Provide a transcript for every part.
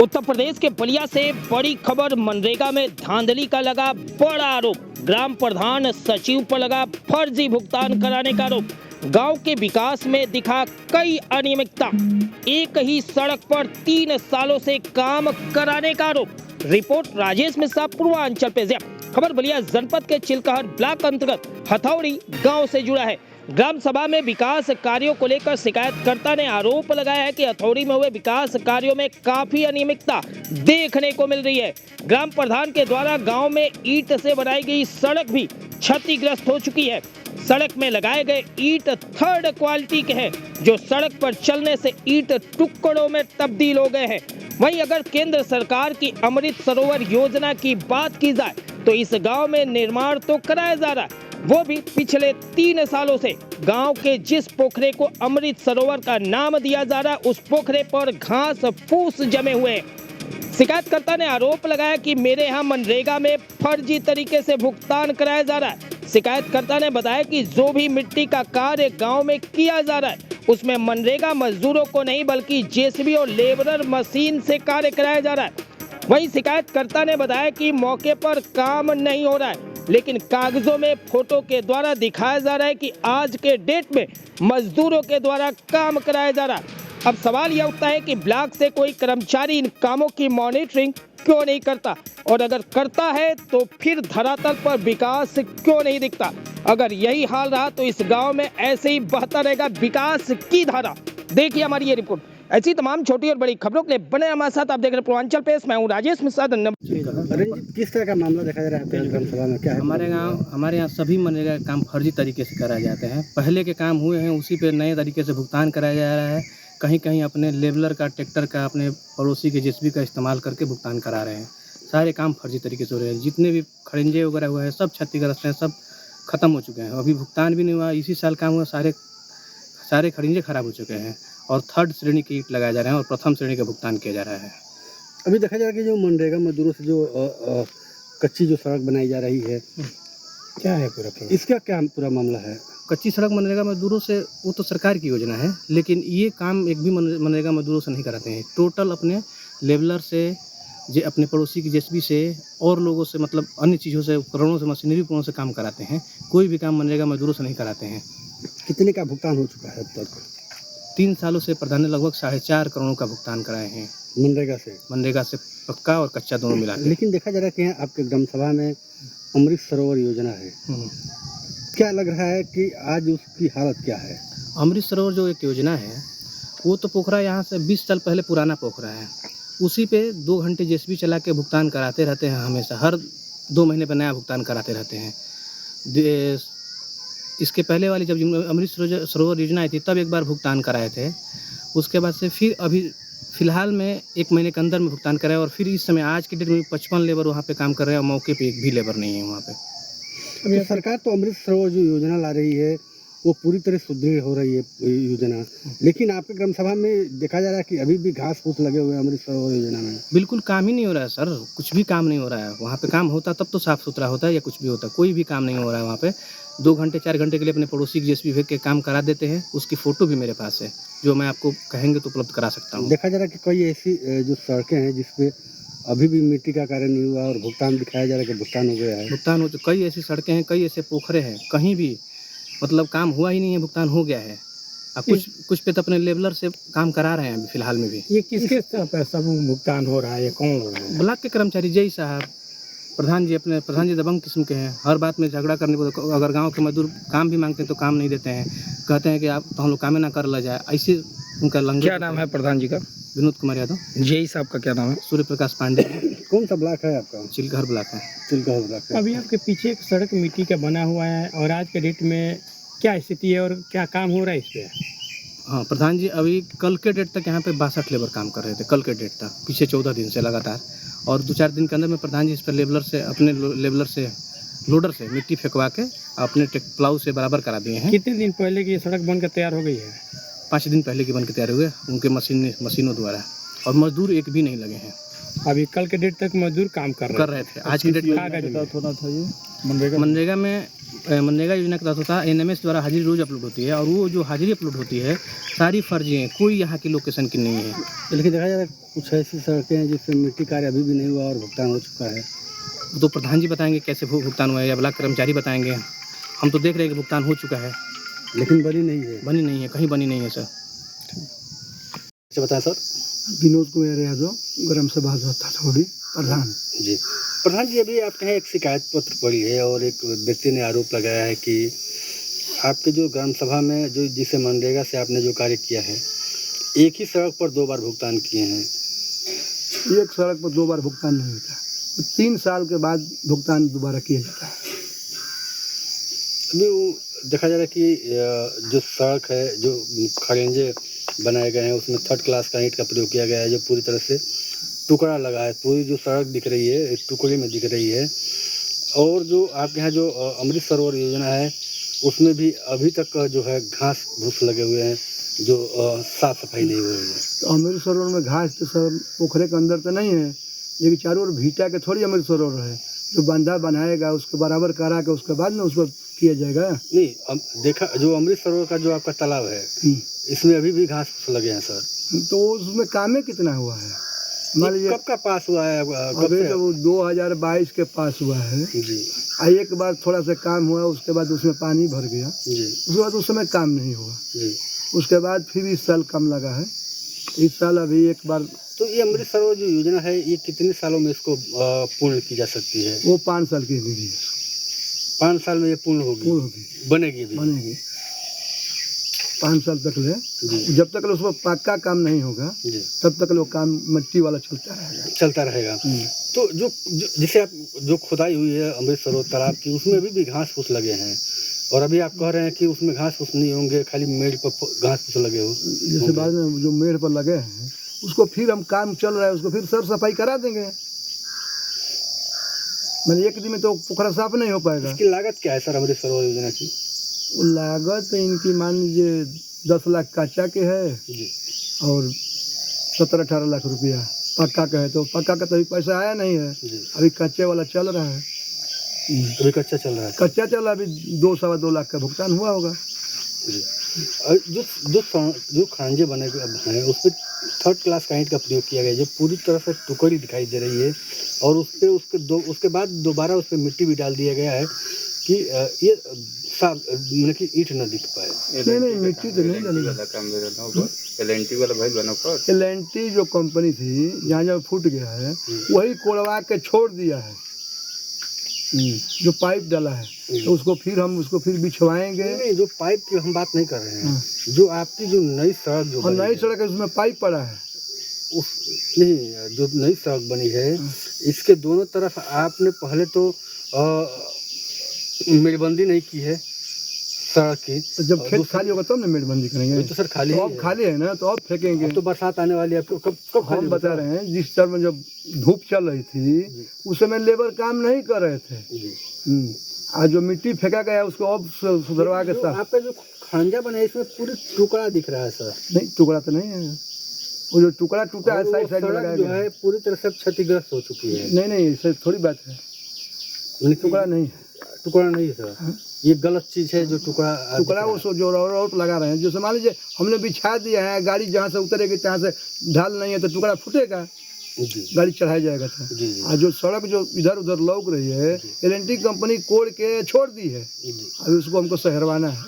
उत्तर प्रदेश के बलिया से बड़ी खबर। मनरेगा में धांधली का लगा बड़ा आरोप। ग्राम प्रधान सचिव पर लगा फर्जी भुगतान कराने का आरोप। गांव के विकास में दिखा कई अनियमितता। एक ही सड़क पर 3 सालों से काम कराने का आरोप। रिपोर्ट राजेश मिश्रा, पूर्वांचल पे। खबर बलिया जनपद के चिलकहर ब्लॉक अंतर्गत हथौड़ी गांव से जुड़ा है। ग्राम सभा में विकास कार्यों को लेकर शिकायतकर्ता ने आरोप लगाया है कि हथौड़ी में हुए विकास कार्यों में काफी अनियमितता देखने को मिल रही है। ग्राम प्रधान के द्वारा गांव में ईंट से बनाई गई सड़क भी क्षतिग्रस्त हो चुकी है। सड़क में लगाए गए ईंट 3rd क्वालिटी के हैं, जो सड़क पर चलने से ईंट टुकड़ों में तब्दील हो गए हैं। वहीं अगर केंद्र सरकार की अमृत सरोवर योजना की बात की जाए तो इस गांव में निर्माण तो कराया जा रहा है, वो भी पिछले 3 सालों से। गांव के जिस पोखरे को अमृत सरोवर का नाम दिया जा रहा है, उस पोखरे पर घास फूस जमे हुए हैं। शिकायतकर्ता ने आरोप लगाया कि मेरे यहाँ मनरेगा में फर्जी तरीके से भुगतान कराया जा रहा है। शिकायतकर्ता ने बताया कि जो भी मिट्टी का कार्य गांव में किया जा रहा है, उसमें मनरेगा मजदूरों को नहीं बल्कि जेसीबी और लेबरर मशीन से कार्य कराया जा रहा है। वहीं शिकायतकर्ता ने बताया कि मौके पर काम नहीं हो रहा है, लेकिन कागजों में फोटो के द्वारा दिखाया जा रहा है कि आज के डेट में मजदूरों के द्वारा काम कराया जा रहा है। अब सवाल यह उठता है कि ब्लॉक से कोई कर्मचारी इन कामों की मॉनिटरिंग क्यों नहीं करता, और अगर करता है तो फिर धरातल पर विकास क्यों नहीं दिखता। अगर यही हाल रहा तो इस गांव में ऐसे ही बहता रहेगा विकास की धारा। देखिए हमारी ये रिपोर्ट। ऐसी तमाम छोटी और बड़ी खबरों के लिए बने हमारे साथ। आप देख रहे हैं पूर्वांचल पे। मैं हूँ राजेश मिश्रा। किस तरह का मामला देखा जा रहा है आपके ग्राम सभा में? क्या है हमारे यहाँ सभी मनरेगा के काम फर्जी तरीके से कराए जाते हैं। पहले के काम हुए हैं उसी पे नए तरीके से भुगतान कराया जा रहा है। कहीं कहीं अपने लेबलर का, ट्रैक्टर का, अपने पड़ोसी के जेसीबी का इस्तेमाल करके भुगतान करा रहे हैं। सारे काम फर्जी तरीके से हो रहे हैं। जितने भी खड़ंजे वगैरह हुए हैं सब क्षतिग्रस्त हैं, सब खत्म हो चुके हैं। अभी भुगतान भी नहीं हुआ। इसी साल काम हुआ, सारे खड़ंजे खराब हो चुके हैं और 3rd श्रेणी की ईंट लगाए जा रहे हैं और प्रथम श्रेणी का भुगतान किया जा रहा है। अभी देखा जा रहा है कि जो मनरेगा मजदूरों से जो कच्ची जो सड़क बनाई जा रही है, क्या है इसका क्या पूरा मामला है? कच्ची सड़क मनरेगा मजदूरों से, वो तो सरकार की योजना है, लेकिन ये काम एक भी मनरेगा मजदूरों से नहीं कराते हैं। टोटल अपने लेबलर से, अपने पड़ोसी की जेसीबी से और लोगों से, मतलब अन्य चीज़ों से, उपकरणों से, मशीनरी उपकरणों से काम कराते हैं। कोई भी काम मनरेगा मजदूरों से नहीं कराते हैं। कितने का भुगतान हो चुका है अब तक? 3 सालों से प्रधान ने लगभग 4.5 करोड़ का भुगतान कराए हैं मनरेगा से पक्का और कच्चा दोनों मिला के। लेकिन देखा जा रहा है कि आपके ग्राम सभा में अमृत सरोवर योजना है, क्या लग रहा है कि आज उसकी हालत क्या है? अमृत सरोवर जो एक योजना है, वो तो पोखरा यहाँ से 20 साल पहले पुराना पोखरा है। उसी पे 2 घंटे जेसीबी चला के भुगतान कराते रहते हैं। हमेशा हर 2 महीने पर नया भुगतान कराते रहते हैं। इसके पहले वाली जब अमृत सरोवर योजना आई थी तब एक बार भुगतान कराए थे। उसके बाद से फिर अभी फ़िलहाल में 1 महीने के अंदर में भुगतान कराए, और फिर इस समय आज के डेट में 55 लेबर वहाँ पे काम कर रहे हैं और मौके पे एक भी लेबर नहीं है वहाँ पे। तो सरकार तो अमृत सरोवर जो योजना ला रही है वो पूरी तरह सुदृढ़ हो रही है योजना, लेकिन आपके ग्राम सभा में देखा जा रहा है कि अभी भी घास फूस लगे हुए हैं अमृत सरोवर योजना में। बिल्कुल काम ही नहीं हो रहा है सर, कुछ भी काम नहीं हो रहा है। वहाँ पे काम होता तब तो साफ़ सुथरा होता है या कुछ भी होता, कोई भी काम नहीं हो रहा है वहाँ पे। 2 घंटे 4 घंटे के लिए अपने पड़ोसी की जेसीबी भेज के काम करा देते हैं। उसकी फ़ोटो भी मेरे पास है, जो मैं आपको कहेंगे तो उपलब्ध करा सकता हूँ। देखा जा रहा है कि कई ऐसी जो सड़कें हैं जिसपे अभी भी मिट्टी का कार्य नहीं हुआ और भुगतान दिखाया जा रहा है कि भुगतान हो गया है। भुगतान हो चुका। कई ऐसी सड़कें हैं, कई ऐसे पोखरे हैं, कहीं भी मतलब काम हुआ ही नहीं है, भुगतान हो गया है। अब कुछ पे तो अपने लेबलर से काम करा रहे हैं अभी फिलहाल में भी। ये किसके पैसा भुगतान हो रहा है? ये कौन हो रहा है? ब्लॉक के कर्मचारी, जय साहब, प्रधान जी दबंग किस्म के हैं। हर बात में झगड़ा करने को, अगर गांव के मजदूर काम भी मांगते हैं तो काम नहीं देते हैं। कहते हैं कि आप तो हम लोग काम ना कर ला जाए, ऐसे उनका लंगर। क्या नाम है प्रधान जी का? विनोद कुमार यादव। जेई साहब का क्या नाम है? सूर्य प्रकाश पांडे। कौन सा ब्लॉक है आपका? चिलकहर ब्लॉक है। चिलकहर ब्लॉक है। अभी आपके पीछे एक सड़क मिट्टी का बना हुआ है, और आज के डेट में क्या स्थिति है और क्या काम हो रहा है इस पे? हाँ प्रधान जी, अभी कल के डेट तक यहाँ पे 62 लेबर काम कर रहे थे। कल के डेट तक, पिछले 14 दिन से लगातार, और 2-4 दिन के अंदर में प्रधान जी इस पर अपने लेबलर से, लोडर से मिट्टी फेंकवा के अपने प्लाऊ से बराबर करा दिए हैं। कितने दिन पहले की ये सड़क बनकर तैयार हो गई है? 5 दिन पहले की बन के तैयार हुए उनके मशीनों द्वारा, और मजदूर एक भी नहीं लगे हैं। अभी कल के डेट तक मजदूर काम कर रहे थे। आज की डेट में कागज होना था ये मनरेगा में मनरेगा योजना के तहत होता है, एनएमएस द्वारा हाजिरी रोज़ अपलोड होती है और वो जो हाजिरी अपलोड होती है सारी फर्जी है, कोई यहाँ की लोकेशन की नहीं है। लेकिन देखा जाए कुछ ऐसी सड़कें हैं जिसमें मिट्टी कार्य अभी भी नहीं हुआ और भुगतान हो चुका है। तो प्रधान जी बताएंगे कैसे भुगतान हुआ है या ब्लॉक कर्मचारी बताएंगे। हम तो देख रहे हैं कि भुगतान हो चुका है, लेकिन बनी नहीं है। बनी नहीं है, कहीं बनी नहीं है सर। अच्छा बताएं सर। विनोद कुमार यादव ग्राम सभा थोड़ी प्रधान जी प्रधान जी, अभी आपके यहाँ एक शिकायत पत्र पड़ी है और एक व्यक्ति ने आरोप लगाया है कि आपके जो ग्राम सभा में जो जिसे मनरेगा से आपने जो कार्य किया है, एक ही सड़क पर 2 बार भुगतान किए हैं। एक सड़क पर 2 बार भुगतान नहीं होता, 3 साल के बाद भुगतान दोबारा किया जाता है। अभी वो देखा जा रहा है कि जो सड़क है, जो खड़ंजे बनाए गए हैं, उसमें 3rd क्लास का ईंट का प्रयोग किया गया है, जो पूरी तरह से टुकड़ा लगा है। पूरी जो सड़क दिख रही है एक टुकड़े में दिख रही है। और जो आपके यहाँ जो अमृत सरोवर योजना है, उसमें भी अभी तक जो है घास भूस लगे हुए हैं, जो साफ सफाई नहीं हो रही है। तो अमृत सरोवर में घास तो सब पोखरे के अंदर तो नहीं है, लेकिन चारों ओर भीटा के थोड़ी अमृत सरोवर है। जो बांधा बनाएगा उसके बराबर करा के उसके बाद ना उस पर किया जाएगा। नहीं, देखा जो अमृत सरोवर का जो आपका तालाब है, इसमें अभी भी घास फूस लगे हैं सर। तो उसमें काम में कितना हुआ है? मान लीजिए कब का पास हुआ है? कब अभी से? तो वो 2022 के पास हुआ है जी एक बार थोड़ा सा काम हुआ, उसके बाद उसमें पानी भर गया, जी उसके बाद उस समय काम नहीं हुआ। जी। उसके बाद फिर इस साल कम लगा है, इस साल अभी एक बार। तो ये अमृत सरोवर जो योजना है, ये कितने सालों में इसको पूर्ण की जा सकती है? वो 5 साल की निधि है। 5 साल में ये पूर्ण होगी, बनेगी भी? बनेगी 5 साल तक ले। जी जब तक उसमें पक्का काम नहीं होगा जी, तब तक वो काम मिट्टी वाला चलता रहेगा। चलता रहेगा। तो जिसे आप जो खुदाई हुई है अमृत सरोवर तालाब की, उसमें अभी भी घास फूस लगे हैं, और अभी आप कह रहे हैं कि उसमें घास फूस नहीं होंगे, खाली मेड़ पर घास फूस लगे हो। जैसे बाद में जो मेड़ पर लगे हैं उसको फिर हम काम चल रहा है, उसको फिर साफ सफाई करा देंगे। मैंने एक दिन में तो पोखरा साफ नहीं हो पाएगा। इसकी लागत क्या है सर अमृत सरोवर योजना की? लागत इनकी मान लीजिए 10 लाख कच्चा के है जी और 17-18 लाख रुपया पक्का का है। तो पक्का का तो अभी पैसा आया नहीं है, जी, अभी कच्चे वाला चल रहा है। अभी कच्चा चल रहा है। कच्चा चल रहा है, अभी 2-2.25 लाख का भुगतान हुआ होगा। जी। और जो खंजे बने हैं उस पर 3rd क्लास का ईंट का प्रयोग किया गया है, जो पूरी तरह से टुकड़ी दिखाई दे रही है, और उसके बाद दोबारा उस पर मिट्टी भी डाल दिया गया है कि ये साफ मतलब कि ईंट न दिख पाए। नहीं मिट्टी तो नहीं डलेगी। एल&टी जो कंपनी थी, जहाँ जहाँ फूट गया है वही कोड़वा के छोड़ दिया है। जो पाइप डाला है तो उसको फिर बिछवाएंगे। नहीं, जो पाइप की हम बात नहीं कर रहे हैं, जो आपकी जो नई सड़क जो और बनी नई है, सड़क है उसमें पाइप पड़ा है। नहीं, जो नई सड़क बनी है, इसके दोनों तरफ आपने पहले तो मेड़बंदी नहीं की है सड़क की। तो जब खेत खाली होगा तब ना मेड़बंदी करेंगे। तो सर खाली तो ही अब है। खाली है ना, तो अब फेंकेंगे। अब तो बरसात आने वाली है, आपको कब हम बता रहे हैं जिस टाइम में जब धूप चल रही थी उस समय लेबर काम नहीं कर रहे थे। जी। आज जो मिट्टी फेंका गया उसको अब सुधरवा के जो साथ। आपका जो खंजा बना है, इसमें पूरी टुकड़ा दिख रहा है सर। नहीं, टुकड़ा तो नहीं है, वो जो टुकड़ा टूटा है और वो साइड में लगाया जो गया है पूरी तरह से क्षतिग्रस्त हो चुकी है। नहीं ऐसे थोड़ी बात है, टुकड़ा नहीं है। टुकड़ा नहीं है सर, ये गलत चीज है जो टुकड़ा वो जो रोड लगा रहे हैं, जो मान लीजिए हमने बिछा दिया है, गाड़ी जहाँ से उतरेगी तहाँ से ढाल नहीं है तो टुकड़ा फूटेगा, गाड़ी चढ़ाया जाएगा तो। जी। और जो सड़क जो इधर उधर लौक रही है, एल&टी कंपनी कोड़ के छोड़ दी है, अभी उसको हमको सहरवाना है।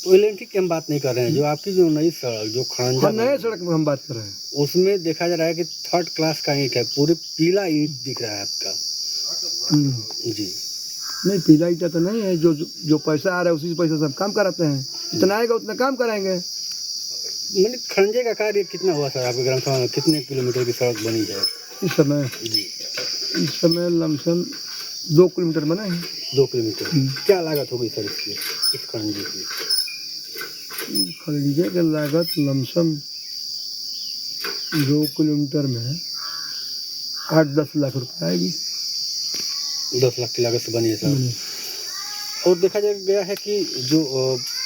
तो एल&टी की हम बात नहीं कर रहे हैं, जो आपकी जो नई सड़क जो खंजा नए सड़क में हम बात कर रहे हैं, उसमें देखा जा रहा है कि 3rd क्लास का ईंट है, पूरे पीला ईंट दिख रहा है आपका। जी। नहीं, पीला ईटा तो नहीं है। जो पैसा आ रहा है उसी पैसे से हम काम कराते हैं, जितना आएगा उतना काम कराएंगे। मैंने खंजे का कार्य कितना हुआ सर आपके ग्राम सभा में? कितने किलोमीटर की सड़क बनी है इस समय लमसम 2 किलोमीटर बना है। 2 किलोमीटर। क्या लागत होगी सर इसकी, इस खंजे की? खरीदे की लागत लमसम 2 किलोमीटर में 8-10 लाख रुपये आएगी। 10 लाख की लागत से बनी है सर। और देखा गया है कि जो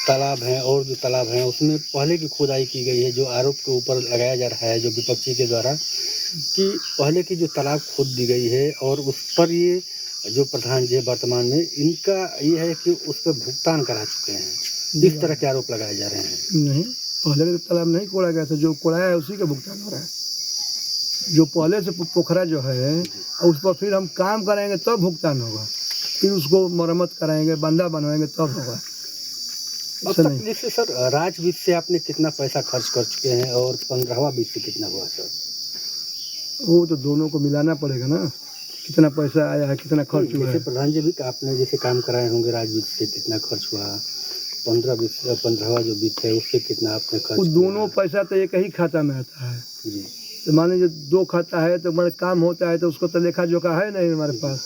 तालाब हैं और जो तालाब हैं उसमें पहले की खुदाई की गई है, जो आरोप के ऊपर लगाया जा रहा है जो विपक्षी के द्वारा, कि पहले की जो तालाब खोद दी गई है और उस पर ये जो प्रधान जी वर्तमान में, इनका ये है कि उस पर भुगतान करा चुके हैं, इस तरह के आरोप लगाए जा रहे हैं। नहीं, पहले तो तालाब नहीं कोड़ा गया था, जो कोड़ाया है उसी का भुगतान हो रहा है। जो पहले से पोखरा जो है और उस पर फिर हम काम कराएंगे तब भुगतान होगा, फिर उसको मरम्मत कराएंगे, बंदा बनवाएंगे तब होगा। अब ऐसा तक नहीं। जैसे सर राज वित्त से आपने कितना पैसा खर्च कर चुके हैं और 15वां वित्त से कितना हुआ सर? वो तो दोनों को मिलाना पड़ेगा ना, कितना पैसा आया है, कितना खर्च हुआ जैसे है। प्रधान जी भी आपने जैसे काम कराए होंगे, राज वित्त से कितना खर्च हुआ, 15वां जो वित्त है उससे कितना आपने खर्च वो किया? दोनों पैसा तो एक ही खाता में आता है। जी तो मान लीजिए 2 खाता है तो हमारे काम होता है तो उसको तो लेखा जोखा है नहीं हमारे पास,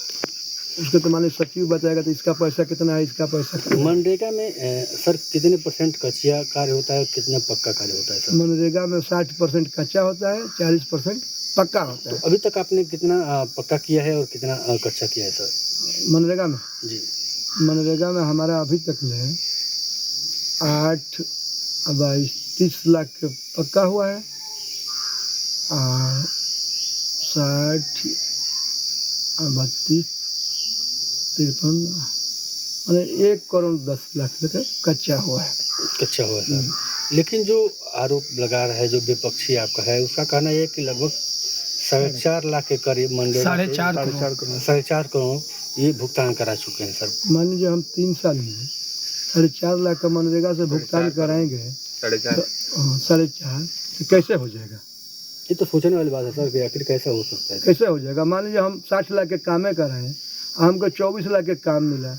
उसको तो मान लीजिए सचिव बताएगा तो इसका पैसा कितना है, इसका पैसा कितना है। मनरेगा में सर कितने % कच्चा कार्य होता है और कितना पक्का कार्य होता है सर? मनरेगा में 60% कच्चा होता है, 40% पक्का होता तो है। अभी तक आपने कितना पक्का किया है और कितना कच्चा किया है सर? मनरेगा में जी मनरेगा में हमारा अभी तक में 8 22 30 लाख पक्का हुआ है और 60 32 53 मैंने 1 करोड़ 10 लाख तक कच्चा हुआ है। कच्चा हुआ है सर। लेकिन जो आरोप लगा रहा है जो विपक्षी आपका है, उसका कहना है कि लगभग 4.5 लाख के करीब मनरेगा 4.5 करोड़ ये भुगतान करा चुके हैं सर। मान लीजिए हम 3 साल में 4.5 लाख का मनरेगा से भुगतान कराएंगे, 4.5 तो कैसे हो जाएगा? ये तो सोचने वाली बात है सर कि आखिर कैसा हो सकता है। कैसे हो जाएगा? मान लीजिए हम 60 लाख के कामें कराएं, हमको 24 लाख के काम मिला,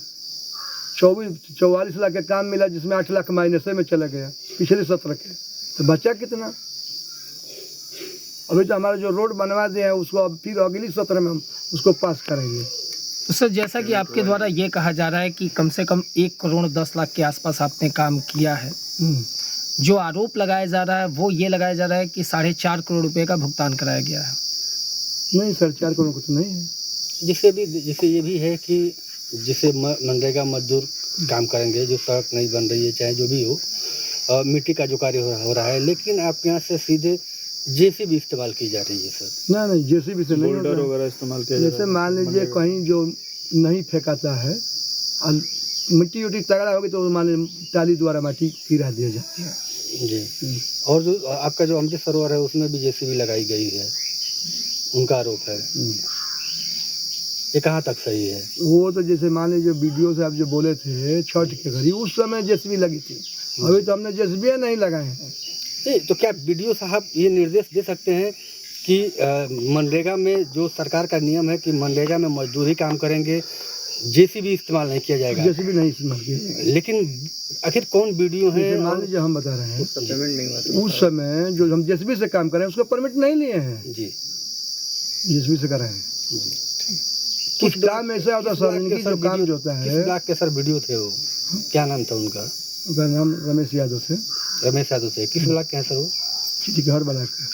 44 लाख के काम मिला जिसमें 8 लाख माइनसे में चला गया पिछले सत्र के, तो बचा कितना? अभी तो हमारा जो रोड बनवा दिए हैं उसको अब फिर अगली सत्र में हम उसको पास करेंगे। तो सर जैसा कि आपके द्वारा ये कहा जा रहा है कि कम से कम 1 करोड़ 10 लाख के आसपास आपने काम किया है, जो आरोप लगाया जा रहा है वो ये लगाया जा रहा है कि 4.5 करोड़ रुपए का भुगतान कराया गया है। नहीं, 4.5 करोड़ कुछ नहीं है। जिससे ये भी है कि जिसे मनरेगा मजदूर काम करेंगे, जो सड़क नहीं बन रही है चाहे जो भी हो, मिट्टी का जो कार्य हो रहा है, लेकिन आपके यहाँ से सीधे जेसीबी इस्तेमाल की जा रही है सर। नहीं, जेसीबी से नहीं होता। वगैरह इस्तेमाल किया जैसे मान लीजिए कहीं जो नहीं फेंकाता है और मिट्टी उट्टी तगड़ा होगी तो मान लीजिए टाली द्वारा मिट्टी गिरा दिया जाती है। जी। और जो आपका जो अमृत सरोवर है उसमें भी जेसीबी लगाई गई है, उनका आरोप है, ये कहाँ तक सही है? वो तो जैसे मान लीजिए वीडियो से आप जो बोले थे छठ के घड़ी, उस समय जेसीबी लगी थी, अभी तो हमने जेसीबी नहीं लगाए हैं। नहीं तो क्या बीडीओ साहब ये निर्देश दे सकते हैं कि मनरेगा में जो सरकार का नियम है कि मनरेगा में मजदूरी काम करेंगे, जेसीबी इस्तेमाल नहीं किया जाएगा? जेसीबी नहीं इस्तेमाल किया। लेकिन आखिर कौन बीडीओ है? मान लीजिए हम बता रहे हैं उस समय जो हम जेसीबी से काम कर रहे हैं उसका परमिट नहीं लिए हैं जी, जेसीबी से कर रहे हैं। कुछ काम ऐसा होता है सार्वजनिक जो काम जो होता है। किस ब्लॉक के सर वीडियो थे वो, क्या नाम था उनका? उनका नाम रमेश यादव थे। रमेश यादव थे। किस ब्लॉक के हैं सर वो? चिटिकहर ब्लॉक का।